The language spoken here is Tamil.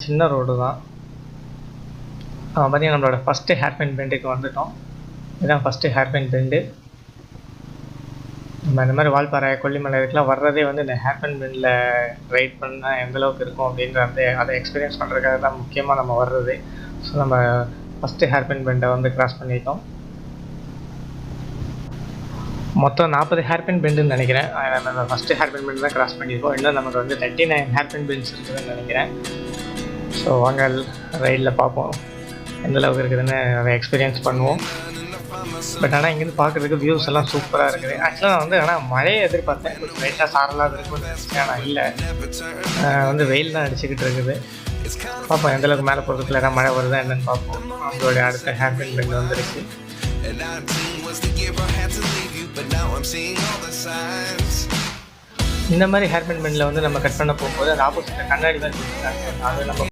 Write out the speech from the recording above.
சின்ன ரோடு தான். பார்த்தீங்கன்னா நம்மளோட ஃபஸ்ட்டு ஹேர்பின் பெண்டுக்கு வந்துட்டோம். இதுதான் ஃபஸ்ட்டு ஹேர்பின் பெண்டு. நம்ம இந்த மாதிரி வால்பாறை, கொல்லிமலை இதுக்கெலாம் வர்றதே வந்து இந்த ஹேர்பின் பெண்டில் ரைட் பண்ணால் எந்தளவுக்கு இருக்கும் அப்படின்ற அதை எக்ஸ்பீரியன்ஸ் பண்ணுறதுக்காக தான் முக்கியமாக நம்ம வர்றது. ஸோ நம்ம ஃபஸ்ட்டு ஹேர்பின் பெண்டை வந்து கிராஸ் பண்ணிட்டோம். மொத்தம் 40 ஹேர்பின் பெண்டுன்னு நினைக்கிறேன். நம்ம ஃபஸ்ட்டு ஹேர்பின் பெண்டு தான் கிராஸ் பண்ணியிருக்கோம். இன்னும் நமக்கு வந்து 39 ஹேர்பின் பெண்ட்ஸ் இருக்குதுன்னு நினைக்கிறேன். ஸோ வாங்க ரைடில் பார்ப்போம் எந்தளவுக்கு இருக்குதுன்னு அதை எக்ஸ்பீரியன்ஸ் பண்ணுவோம். பட் ஆனால் இங்கேருந்து பார்க்குறதுக்கு வியூஸ் எல்லாம் சூப்பராக இருக்குது. ஆக்சுவலாக நான் வந்து ஆனால் மழையை எதிர்பார்த்தேன், கொஞ்சம் லைட்டாக சாரலாக இருக்கும்னு நினச்சேன். ஆனால் இல்லை, வந்து வெயில் தான் அடிச்சுக்கிட்டு இருக்குது. பார்ப்போம் எந்தளவுக்கு மேலே போகிறதுக்குள்ள ஏதாவது மழை வருதா என்னென்னு பார்ப்போம். அவங்களுடைய அடுத்த ஹேர்பின் பெண்ட் வந்துருக்கு. இந்த மாதிரி ஹேர்பின் பெண்டில் வந்து நம்ம கட் பண்ண போகும்போது அது ஆப்போசிட்டில் கண்ணாடி தான் கொடுத்துருக்காங்க. அது நம்ம